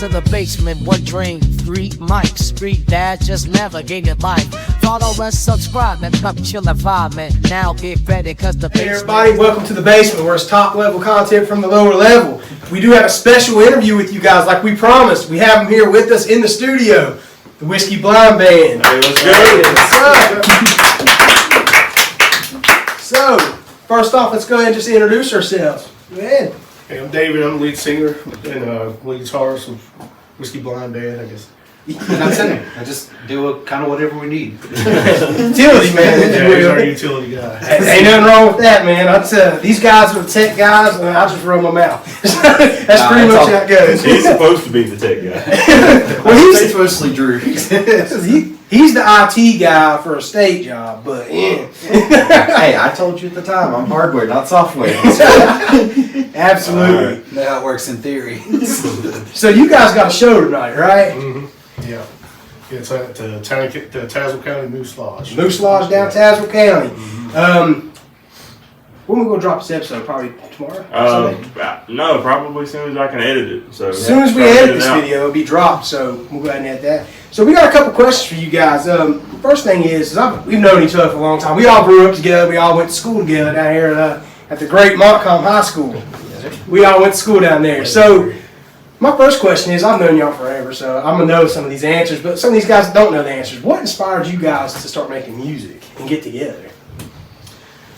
to the basement, one dream, 3 mics, street dad just navigated life. Follow and subscribe and come chill and vibe, man. Now get ready, cause the Hey everybody, welcome to the basement where it's top level content from the lower level. We do have a special interview with you guys like we promised. We have them here with us in the studio, the Whiskey Blind Band. Hey, let's go. So, first off, let's go ahead and just introduce ourselves. Go ahead. Hey, I'm David. I'm the lead singer and lead guitarist of Whiskey Blind Band, I guess. And I'm sitting. I just do kind of whatever we need. Utility man. Yeah, he's our utility guy. Ain't nothing wrong with that, man. These guys are the tech guys, and I just run my mouth. That's pretty much how it goes. He's supposed to be the tech guy. Well, It's mostly Drew. he's the IT guy for a state job, but yeah. Hey, I told you at the time, I'm hardware, not software. Absolutely. Know how it works in theory. So you guys got a show tonight, right? Mm-hmm. Yeah. It's at the Tazewell County Moose Lodge. Moose Lodge down Tazewell County. When we gonna drop this episode? Probably tomorrow? Sunday? No, probably as soon as I can edit it. So As soon as we edit this video, it'll be dropped, so we'll go ahead and edit that. So we got a couple questions for you guys. First thing is we've known each other for a long time. We all grew up together. We all went to school together down here at the great Montcalm High School. We all went to school down there. So my first question is, I've known y'all forever, so I'm going to know some of these answers, but some of these guys don't know the answers. What inspired you guys to start making music and get together?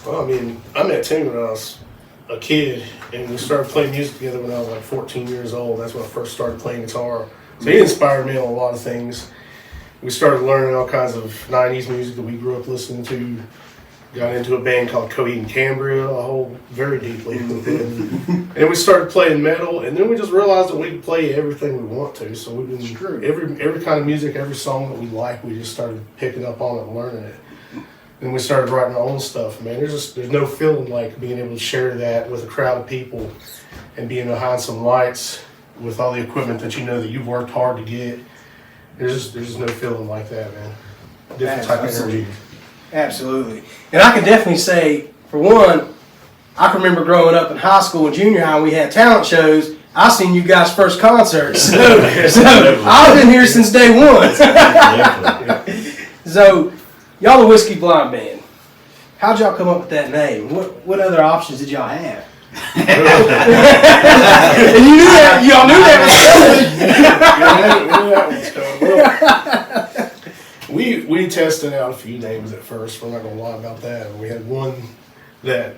Well, I mean, I met Tim when I was a kid, and we started playing music together when I was like 14 years old. That's when I first started playing guitar. So he inspired me on a lot of things. We started learning all kinds of 90s music that we grew up listening to. Got into a band called Coheed and Cambria, very deeply. And we started playing metal, and then we just realized that we could play everything we want to. So we've been every kind of music, every song that we like, we just started picking up on it and learning it. And we started writing our own stuff. Man, there's no feeling like being able to share that with a crowd of people and being behind some lights with all the equipment that you know that you've worked hard to get. There's just no feeling like that, man. Different type of energy. Absolutely. And I can definitely say, for one, I can remember growing up in high school and junior high when we had talent shows. I seen you guys' first concerts. So I've been here since day one. So, y'all the Whiskey Blind Band. How'd y'all come up with that name? What other options did y'all have? And you knew that. Y'all knew that was coming. We tested out a few names at first. We're not gonna lie about that. We had one that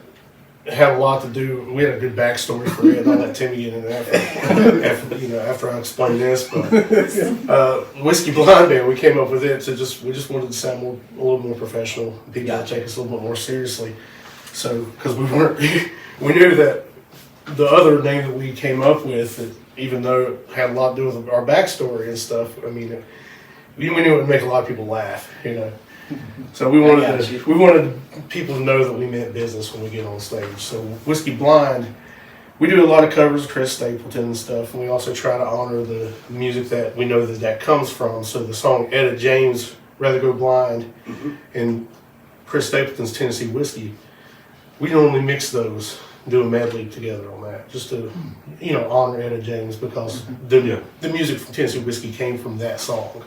had a lot to do. We had a good backstory for it. I'll let Timmy get into that after I explain this. But Whiskey Blind Band, we came up with it to we just wanted to sound a little more professional. People would take us a little bit more seriously. So because we knew that the other name that we came up with, that even though it had a lot to do with our backstory and stuff, I mean, we knew it would make a lot of people laugh, So we wanted people to know that we meant business when we get on stage. So Whiskey Blind, we do a lot of covers of Chris Stapleton and stuff, and we also try to honor the music that we know that comes from. So the song Etta James, Rather Go Blind, and Chris Stapleton's Tennessee Whiskey, we normally mix those, do a medley together on that, just to honor Etta James, because the music from Tennessee Whiskey came from that song.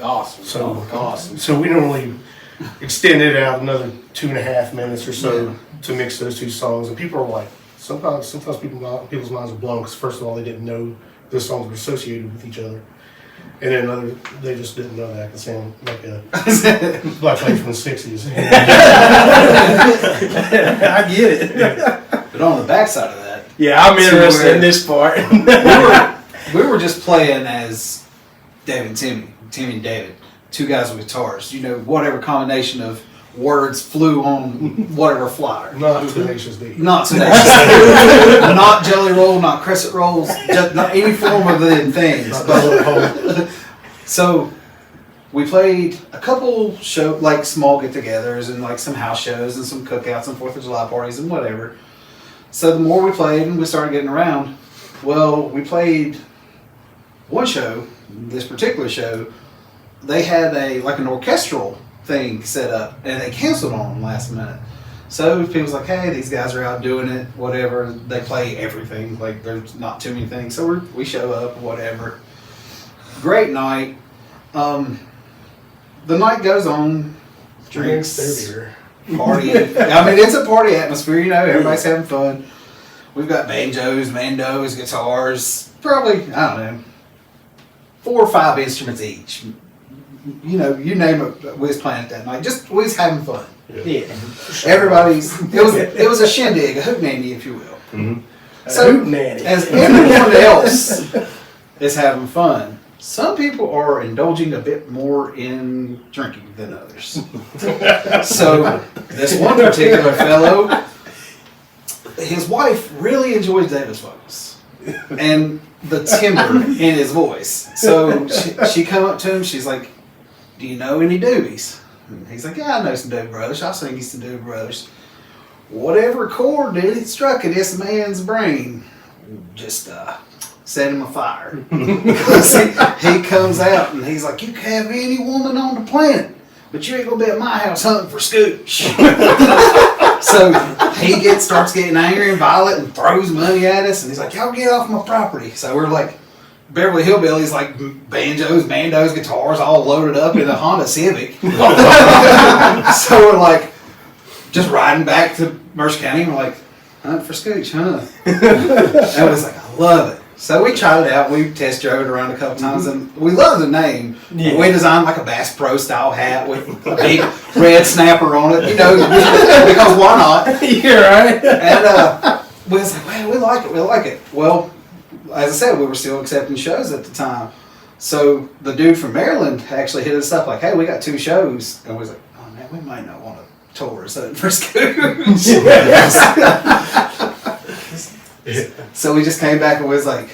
Awesome. So we normally extend it out another 2.5 minutes or so to mix those two songs, and people are like, sometimes people's minds are blown because first of all they didn't know those songs were associated with each other, and then they just didn't know that I could sound like a black lady from the '60s. I get it. But on the backside of that, I'm interested in this part. we were just playing as David and Timmy and David, two guys with guitars. Whatever combination of words flew on whatever flyer. Not Tenacious D. Not Tenacious D. Not Jelly Roll, not Crescent Rolls, just not any form of the things. So we played a couple small get-togethers and some house shows and some cookouts and 4th of July parties and whatever. So the more we played and we started getting around, well, we played one show, this particular show, they had an orchestral thing set up and they canceled on them last minute. So people's like, hey, these guys are out doing it, whatever. They play everything, there's not too many things. So we show up, whatever. great night. The night goes on. Drinks, Drinks, they're party. I mean, it's a party atmosphere. You know, everybody's having fun. We've got banjos, mandos, guitars. Probably, I don't know, 4 or 5 instruments each. You know, you name it, we was playing it that night. Just we was having fun. Yeah. Everybody's. It was a shindig, a hootenanny, if you will. Mhm. So Hootenanny. as everyone else is having fun, some people are indulging a bit more in drinking than others. So this one particular fellow, his wife really enjoys Davis vocals and the timbre in his voice. So she come up to him, she's like, "Do you know any Doobies?" And he's like, "Yeah, I know some Doobie Brothers. I'll sing you some Doobie Brothers." Whatever chord did it struck in this man's brain, just set him afire. Because he comes out and he's like, "You can have any woman on the planet, but you ain't gonna be at my house hunting for scooch." So he starts getting angry and violent and throws money at us, and he's like, "Y'all get off my property." So we're like Beverly Hillbillies, like banjos, mandos, guitars, all loaded up in a Honda Civic. So we're like just riding back to Mercer County, and we're like, "Hunt for scooch, huh?" And I was like, "I love it." So we tried it out. We test drove it around a couple times, and we love the name. Yeah. We designed like a Bass Pro style hat with a big red snapper on it, you know, because why not? You're right. And we was like, "Man, we like it." Well, as I said, we were still accepting shows at the time. So the dude from Maryland actually hit us up like, "Hey, we got 2 shows," and we was like, "Oh man, we might not want to tour something for scooch." So we just came back and was like,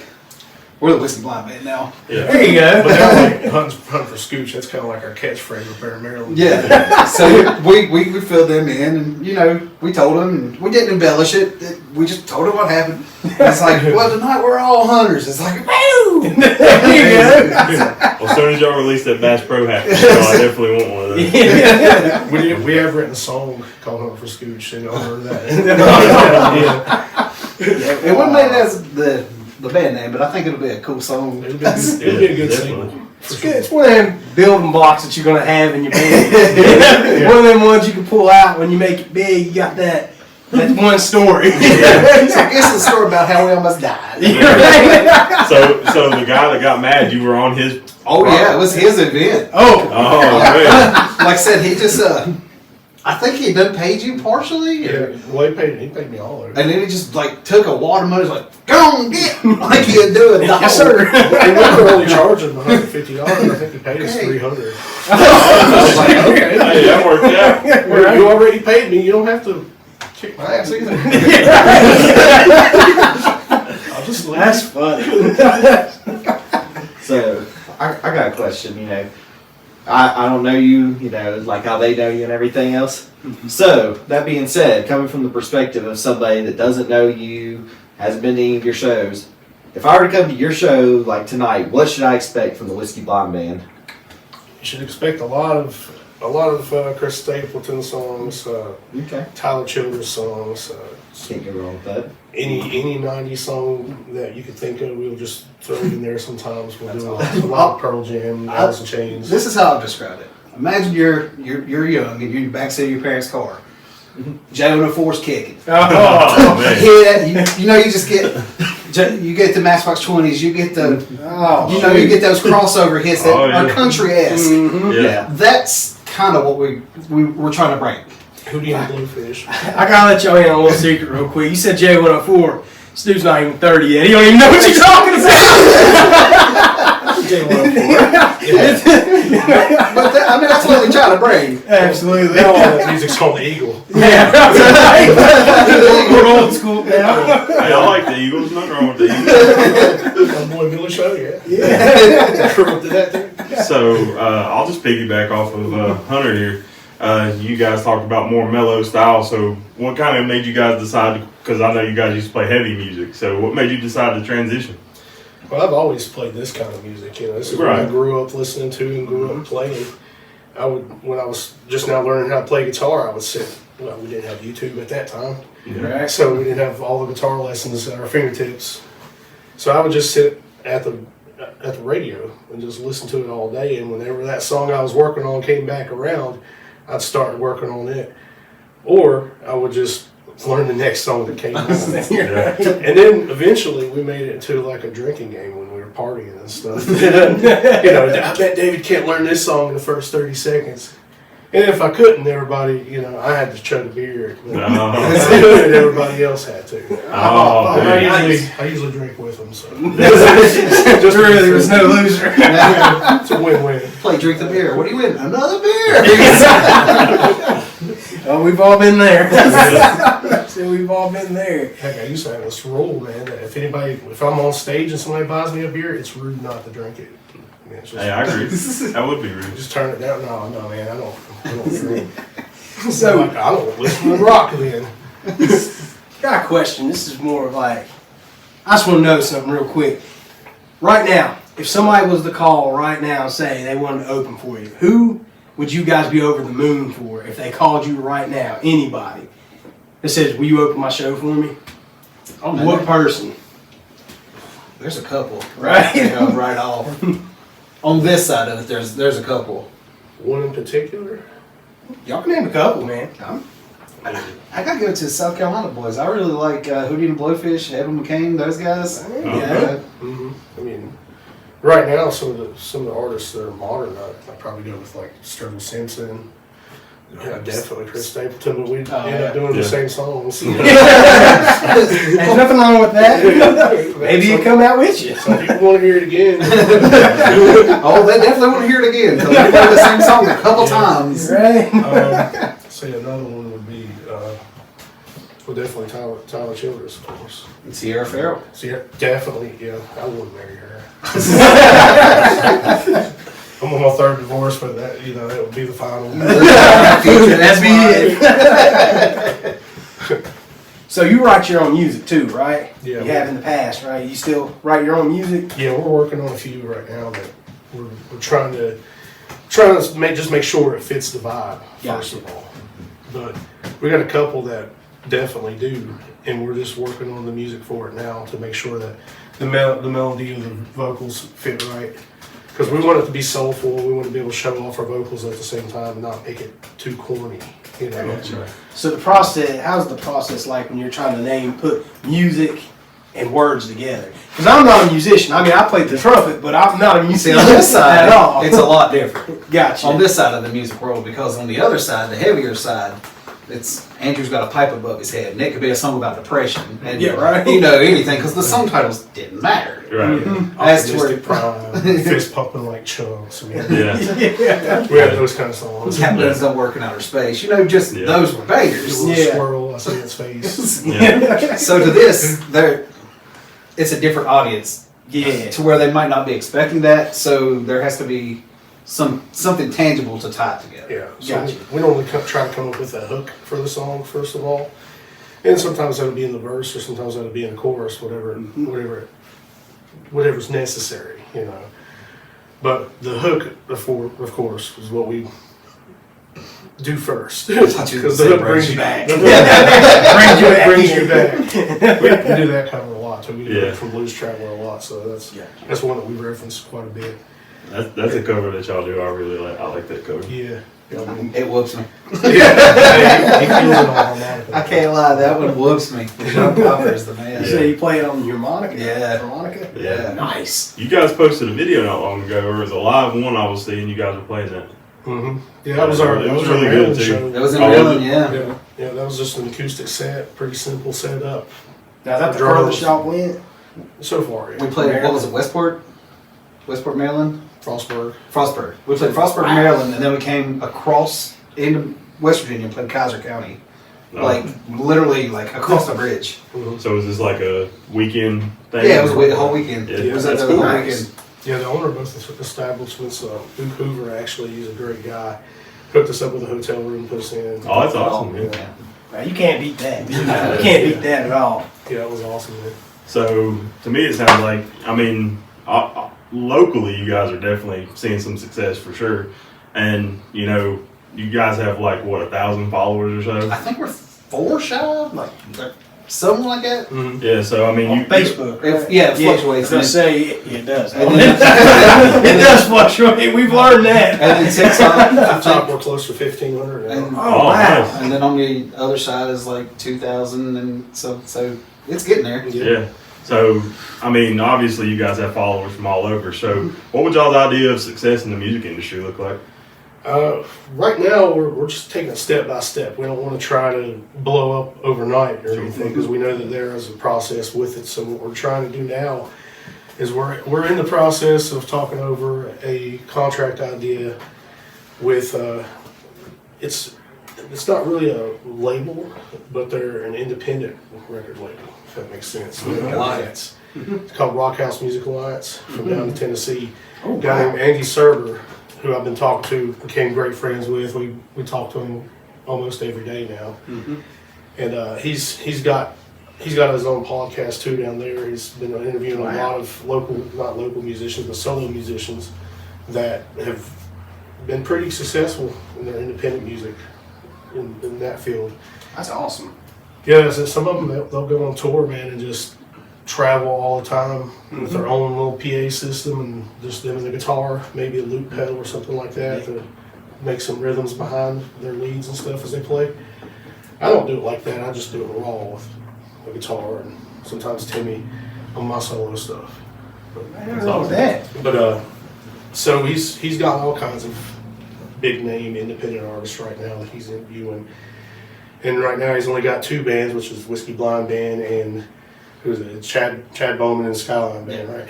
"We're the Whiskey Blind Band now." Yeah. There you But go. they're like hunt for scooch. That's kind of like our catchphrase up there in Maryland. Yeah. So we filled them in, and you know, we told them, and we didn't embellish it. We just told them what happened. And it's like, "Well, tonight we're all hunters." It's like, "Woo!" There you go. Well, as soon as y'all release that Bass Pro hat, I definitely want one of those. We have written a song called "Hunt for Scooch" in honor of that. Yeah. It wouldn't make it as the band name, but I think it'll be a cool song. It'll be a good Definitely. single. It's good. It's one of them building blocks that you're gonna have in your band. One of them ones you can pull out when you make it big. You got that one story. So I guess it's a story about how we almost died. So the guy that got mad, you were on his. Oh yeah, it was his event. Oh, Oh man. Like I said, he just I think he done paid you partially. Yeah. Well, he paid me all of it. And then he just like took a wad of money, was like, "Go on, get," like he'd do it. yes, sir. And we were only charging $150. I think he paid us Okay. $300. I was like, "Okay." Hey, that worked out. Well, you already paid me. You don't have to kick my ass either. I'll just leave. That's funny. So I got a question. You know, I don't know you. You know, like how they know you and everything else. So that being said, coming from the perspective of somebody that doesn't know you, hasn't been to any of your shows, if I were to come to your show like tonight, what should I expect from the Whiskey Blind Band? You should expect a lot of Chris Stapleton songs, Okay, Tyler Childers songs, can't go wrong with that. any 90s song that you could think of. We'll just throw it in there sometimes. We'll That's do awesome. a lot of Pearl Jam, Alice in Chains. This is how I've described it. Imagine you're young and you're in the backseat of your parents' car. J104's kicking. Oh man. Hit, you know, you just get the Matchbox 20s, you get the, you get those crossover hits that Oh, yeah. are country-esque. Yeah. That's kind of what we're trying to bring. Hootie and the Bluefish. I gotta let y'all in on a little secret real quick. You said J104. This dude's not even 30 yet. He don't even know what you're talking about. But I mean, that's what we try to bring. Absolutely. Now all that music's called the Eagle. Yeah. We're old school now. Hey, I like the Eagles. Nothing wrong with the Eagles. My boy Billy Show, yeah. Grew up to that too. So I'll just piggyback off of Hunter here. You guys talked about more mellow style. So what kind of made you guys decide? Because I know you guys used to play heavy music. So what made you decide to transition? Well, I've always played this kind of music. You know, this is what I Right. grew up listening to and grew up playing. When I was just now learning how to play guitar, I would sit. Well, we didn't have YouTube at that time, Right. so we didn't have all the guitar lessons at our fingertips. So I would just sit at at the radio and just listen to it all day. And whenever that song I was working on came back around, I'd start working on it. Or I would just learn the next song that came out. Yeah. And then eventually we made it into like a drinking game when we were partying and stuff. You know, I bet David can't learn this song in the first 30 seconds. And if I couldn't, everybody, you know, I had to chug a beer. And everybody else had to. Oh, I usually drink with them, so. Just really, there was no loser. It's a win-win. Play drink the beer. What do you win? Another beer. Oh, we've all been there. So we've all been there. Heck, I used to have this rule, man, that if I'm on stage and somebody buys me a beer, it's rude not to drink it. I mean, it's just, Hey, I agree. That would be rude. just turn it down. No, man, I don't drink. So, Like, I don't listen to rock then. got a question. This is more of like, I just want to know something real quick. Right now, if somebody was to call right now and say they wanted to open for you, who would you guys be over the moon for if they called you right now? Anybody that says, "Will you open my show for me?" Oh, man, What person? there's a couple. Right. Right off. On this side of it, there's a couple. One in particular? Y'all can name a couple, man. I gotta give it to the South Carolina boys. I really like Hootie and the Blowfish, Evan McCain, those guys. Yeah. Mm-hmm. I mean, right now, some of the artists that are modern, I'd probably go with like Sturgill Simpson. Yeah, definitely Chris Stapleton, but we end up doing the same songs. There's nothing wrong with that. Maybe you come out with you. Some people want to hear it again. Oh, they definitely want to hear it again because we played the same song a couple times. Right? Say another one would be, well, definitely Tyler Childers, of course. And Sierra Farrell. So yeah, definitely, yeah, I wouldn't marry her. I'm on my third divorce, but that would be the final. That'd be it. So you write your own music too, right? Yeah. You have in the past, right? You still write your own music? Yeah, we're working on a few right now that we're trying to make sure it fits the vibe, first of all. But we got a couple that definitely do, and we're just working on the music for it now to make sure that the melody of the vocals fit right. Because we want it to be soulful, we want to be able to show off our vocals at the same time and not make it too corny, you know. That's right. So the process, how's the process like when you're trying to put music and words together? Because I'm not a musician. I mean, I played the trumpet, but I'm not a See, musician on this side, at all. it's a lot different. Gotcha. On this side of the music world, because on the other side, the heavier side, it's Andrew's got a pipe above his head, and it could be a song about depression, and Yeah, right. anything, because the song titles didn't matter. Right. As to where Optimistic Prime, Fist Pumping Like Chunks. We had Yeah. those kind of songs. Captains Don't Work in Outer Space, just Yeah. those were Just a bangers. little Yeah. squirrel, I see its face. Yeah. So to this, it's a different audience Yeah. to where they might not be expecting that. So there has to be something tangible to tie it together. Yeah, so Gotcha. we normally try to come up with a hook for the song first of all, and sometimes that'll be in the verse, or sometimes that'll be in the chorus, whatever's necessary, But the hook, of course, is what we do first, because the hook brings you back. brings you back. We do that cover a lot too. We do Yeah. that from Blues Traveler a lot, so that's one that we reference quite a bit. That's a cover that y'all do. I really like. I like that cover. Yeah. I mean, It whoops me. he feels it all harmonically. I can't lie, that one whoops me. Sean Popper is the man. So you play it on your harmonica? Yeah. Harmonica? Yeah. Nice. You guys posted a video not long ago, or it was a live one I was seeing. You guys were playing that. Mm-hmm. Yeah, that was our really Maryland good, too. show. That was in Oh, Maryland, Yeah, yeah. yeah, that was just an acoustic set, pretty simple setup. Now that the Drums. furthest y'all went? So far, yeah. We played, what was it, Westport, Maryland? Frostburg. Frostburg. We played Frostburg, Maryland, and then we came across into West Virginia and played Kaiser County. Oh. Literally, across the bridge. So was this like a weekend thing? Yeah, it was a whole weekend. Yeah, It was that's the whole nice. weekend. Yeah, the owner of both establishments, Luke Hoover, actually, he's a great guy. Hooked us up with a hotel room, put us in. Oh, that's awesome, man. Yeah. Now, you can't beat that. You can't beat that at all. Yeah, it was awesome, man. So to me, it sounds like, locally, you guys are definitely seeing some success for sure. And, you guys have 1,000 followers or so? I think we're 4 shy. something like that. Yeah, so I mean, On you Facebook. Yeah, it Yeah, I fluctuates. was gonna say it does. And then- It does fluctuate. We've learned that. And then TikTok, TikTok, we're close to 1,500 now. and, Oh wow. nice. and then on the other side is like 2,000, and so it's getting there. Yeah. So, I mean, obviously you guys have followers from all over. So, what would y'all's idea of success in the music industry look like? Right now, we're just taking it step by step. We don't want to try to blow up overnight or anything because we know that there is a process with it. So what we're trying to do now is we're in the process of talking over a contract idea with it's not really a label, but they're an independent record label, if that makes sense. Alliance. It's called Rock House Music Alliance from down in Tennessee. Oh, A guy wow. named Andy Serber, who I've been talking to, became great friends with. We talk to him almost every day now, and he's got his own podcast too down there. He's been interviewing a lot of not local musicians, but solo musicians that have been pretty successful in their independent music in that field. That's awesome. Yeah, so some of them they'll go on tour, man, and just travel all the time with their own little PA system and just them and the guitar, maybe a loop pedal or something like that to make some rhythms behind their leads and stuff as they play. I don't do it like that. I just do it raw with the guitar and sometimes Timmy on my solo stuff. What's wrong with that? But so he's got all kinds of big name independent artists right now that he's interviewing. And right now he's only got two bands, which is Whiskey Blind Band and who's it? Chad Bowman and Skyline Band, right?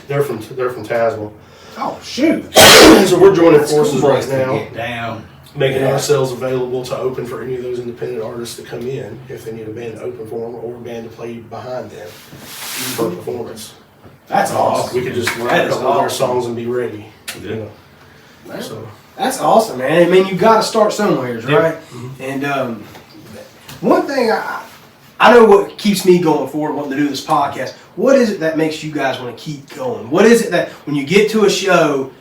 they're from Tazewell. Oh shoot. So we're joining forces right now, Get down. making ourselves available to open for any of those independent artists to come in if they need a band to open for them or a band to play behind them for performance. That's awesome. We could just That write a is couple of our awesome. songs and be ready. Yeah. You know? So That's awesome, man. I mean, you got to start somewhere, right? And one thing I know what keeps me going forward, wanting to do this podcast. What is it that makes you guys want to keep going? What is it that when you get to a show,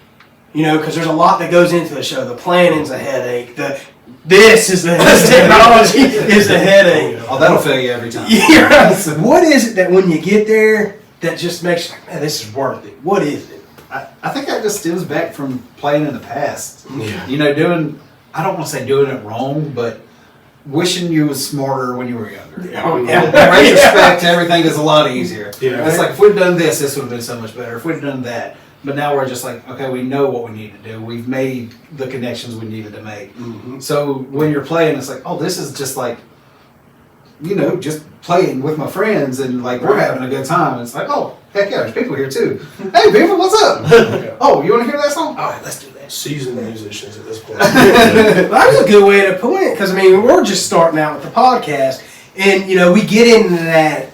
you know, because there's a lot that goes into the show. The planning's a headache. This technology is a headache. Oh, that'll fail you every time. Yeah. What is it that when you get there that just makes you like, man, this is worth it? What is it? I think that just stems back from playing in the past. Yeah. You know, I don't want to say doing it wrong, but wishing you was smarter when you were younger. Oh, In yeah. retrospect, everything is a lot easier. Yeah. It's like, if we'd done this would have been so much better. If we'd done that. But now we're just like, okay, we know what we need to do. We've made the connections we needed to make. So when you're playing, it's like, oh, this is just like, you know, just playing with my friends and like we're having a good time. And it's like, oh, heck yeah, there's people here too. Hey, people, what's up? Oh, you want to hear that song? All right, let's do that. Seasoned musicians at this point. That's a good way to put it, because I mean, we're just starting out with the podcast, and you know, we get into that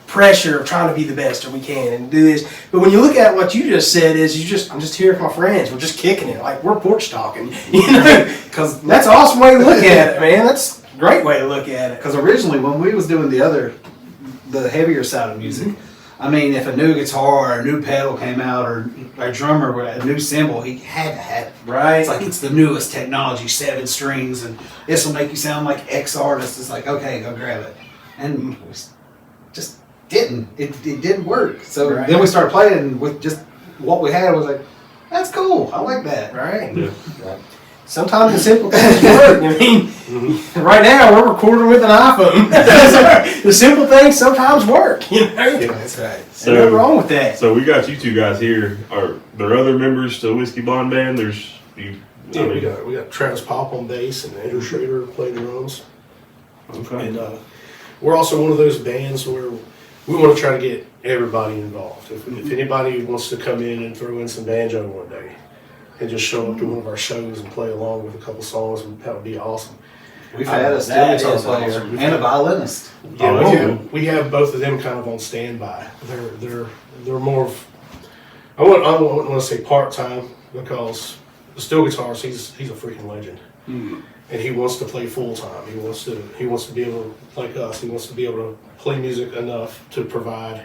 pressure of trying to be the best that we can and do this. But when you look at what you just said, I'm just here with my friends. We're just kicking it, like we're porch talking. You know, because that's an awesome way to look at it, man. That's a great way to look at it. Because originally, when we was doing the heavier side of music, I mean, if a new guitar or a new pedal came out or a drummer with a new cymbal, he had to have it. Right. It's like, it's the newest technology, 7 strings, and this will make you sound like X artist. It's like, okay, go grab it. And we just didn't. It didn't work. So Right. then we started playing with just what we had. Was like, that's cool. I like that. Right. Yeah. Sometimes the simple things work. I mean, right now we're recording with an iPhone. The simple things sometimes work. You know, Yeah. That's right. There's nothing wrong with that. So we got you two guys here. Are there other members to the Whiskey Blonde Band? There's you. Yeah, we got Travis Pop on bass and Andrew Schrader playing drums. Okay. And we're also one of those bands where we want to try to get everybody involved. If anybody wants to come in and throw in some banjo one day and just show up to one of our shows and play along with a couple songs, that would be awesome. We've had a steel That guitar is player awesome. and a violinist. Yeah, Oh, that's cool. we have both of them kind of on standby. They're more of, I wouldn't want to say part time because the steel guitarist he's a freaking legend, and he wants to play full time. He wants to be able to, like us. He wants to be able to play music enough to provide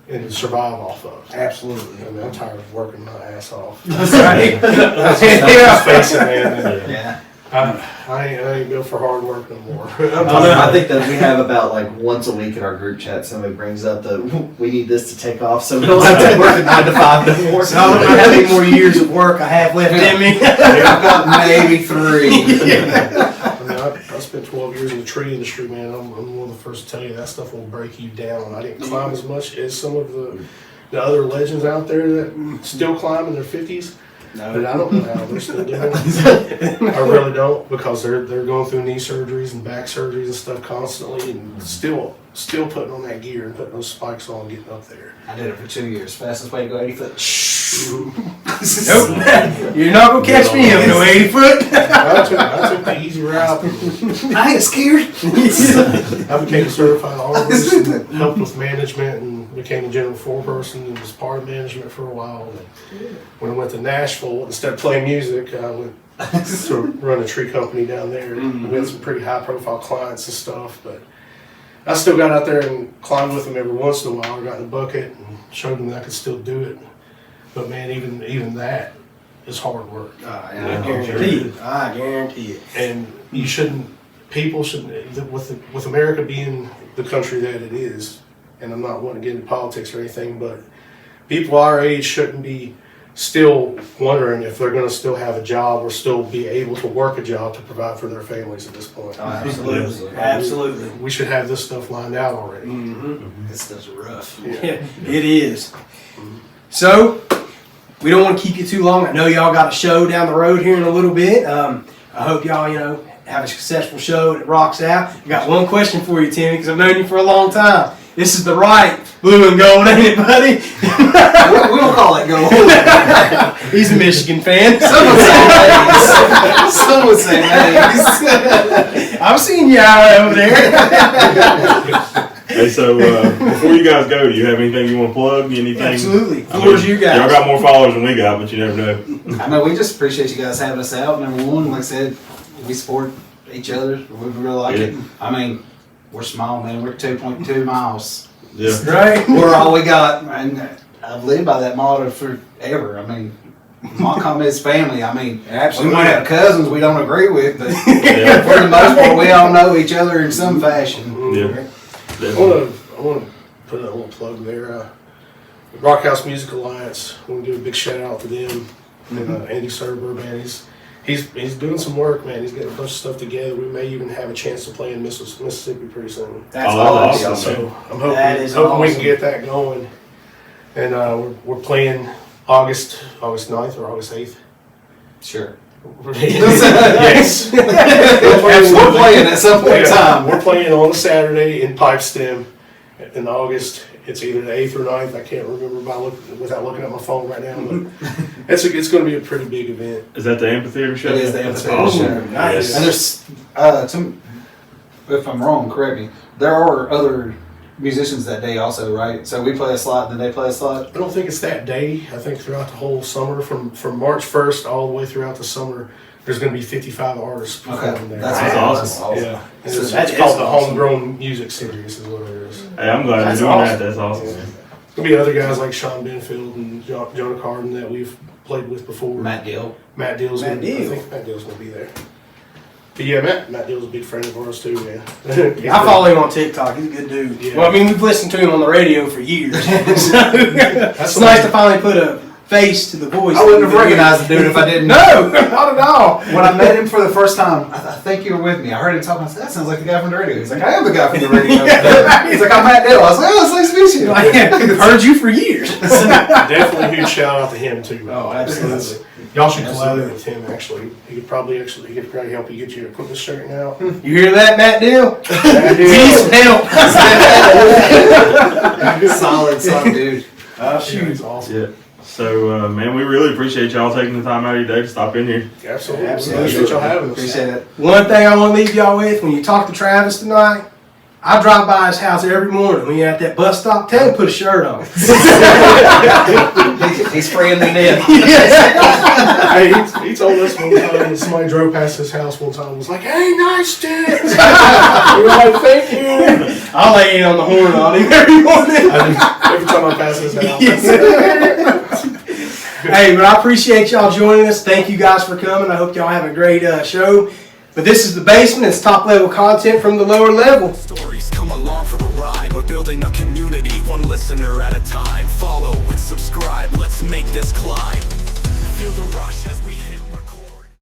and survive off of. Absolutely. I mean, I'm tired of working my ass off. That's right. Let's Yeah. face it, man. Yeah. I ain't built for hard work no more. I think that we have about like once a week in our group chat, somebody brings up that we need this to take off, so we don't have to work 9 to 5 no more. So I don't know how many more years of work I have left in me. I've got maybe 3. I mean, I spent 12 years in the tree industry, man. I'm one of the first to tell you that stuff will break you down. I didn't climb as much as some of the other legends out there that still climb in their 50s. But I don't know how they're still doing it. I really don't, because they're going through knee surgeries and back surgeries and stuff constantly, and still putting on that gear and putting those spikes on, and getting up there. I did it for 2 years. Fastest way to go 80 foot. Nope. You're not gonna catch me up no 80 foot. I took the easy route. I ain't scared. I became a certified arborist and helped with management and became a general foreperson and was part of management for a while. And when I went to Nashville, instead of playing music, I went to run a tree company down there. We had some pretty high profile clients and stuff, but I still got out there and climbed with them every once in a while. I got in a bucket and showed them that I could still do it. But man, even that is hard work. I guarantee it. I guarantee it. And people shouldn't, with America being the country that it is, and I'm not wanting to get into politics or anything, but people our age shouldn't be still wondering if they're going to still have a job or still be able to work a job to provide for their families at this point. Absolutely. Absolutely. We should have this stuff lined out already. This stuff's rough. Yeah, it is. So, we don't want to keep you too long. I know y'all got a show down the road here in a little bit. I hope y'all, have a successful show that rocks out. I got one question for you, Timmy, because I've known you for a long time. This is the right blue and gold, ain't it, buddy? We don't call it gold. He's a Michigan fan. Some would say names. I've seen you out over there. Hey, so before you guys go, do you have anything you want to plug? Anything? Absolutely. I Floor's mean, you guys. Y'all got more followers than we got, but you never know. I know, we just appreciate you guys having us out. Number one, like I said, we support each other. We really like it. I mean, we're small, man. We're 2.2 miles. Yeah. Right? We're all we got. And I've lived by that motto forever. I mean, Montcalm is family. I mean, we might have cousins we don't agree with, but Yeah. for the most part, we all know each other in some fashion. Yeah. I want to put a little plug there. Rock House Music Alliance. I want to give a big shout out to them. And Andy Serber, man, he's doing some work, man. He's getting a bunch of stuff together. We may even have a chance to play in Mississippi pretty soon. That's awesome. So I'm hoping, That is hoping we awesome. can get that going. And we're playing August 9th or August 8th. Sure. Yes. We're playing at some point in time. We're playing on a Saturday in Pipestem in August. It's either the 8th or 9th. I can't remember without looking at my phone right now. But it's going to be a pretty big event. Is that the amphitheater show? It is the That's amphitheater awesome. show. Nice. And there's, if I'm wrong, correct me. There are other musicians that day also, right? So we play a slot, then they play a slot. I don't think it's that day. I think throughout the whole summer, from March 1st all the way throughout the summer, there's going to be 55 artists performing there. That's awesome. Yeah. And So it's that is called the awesome. Homegrown Music Series is what it is. Hey, I'm glad That's you're doing awesome. that. That's awesome. There's going to be other guys like Sean Benfield and Jonah Carden that we've played with before. Matt Gill. Matt Dill's Matt gonna, Dill. I think Matt Dill's going to be there. But yeah, Matt Dill's a big friend of ours too, man. I follow him on TikTok. He's a good dude. Yeah. Well, I mean, we've listened to him on the radio for years. So it's nice to finally put a face to the voice. I wouldn't have recognized the dude if I didn't. No, not at all. When I met him for the first time, I think you were with me. I heard him talking. I said, "That sounds like the guy from the radio." He's like, "I am the guy from the radio." He's like, "I'm Matt Dill." I was like, "Oh, it's nice to meet you." I've heard you for years. Definitely a huge shout out to him too. Oh, absolutely. Y'all should collaborate with him. Actually, he could probably help you get your equipment straightened out. You hear that, Matt Dill? Matt Dill. Need some help. solid dude. Yeah, he's awesome. Yeah. So, man, we really appreciate y'all taking the time out of your day to stop in here. Absolutely. Absolutely. Appreciate y'all having us. Appreciate it. One thing I want to leave y'all with, when you talk to Travis tonight, I drive by his house every morning. When you're at that bus stop, tell him to put a shirt on. He's freeing the net. Hey, he told us one time that somebody drove past his house one time and was like, "Hey, nice tits." We were like, "Thank you." I'll lay in on the horn on him every morning. Every time I pass his house. Hey, but I appreciate y'all joining us. Thank you guys for coming. I hope y'all have a great show. But this is the basement. It's top level content from the lower level. Stories come along for the ride. We're building a community, one listener at a time. Follow and subscribe. Let's make this climb. Feel the rush as we hit.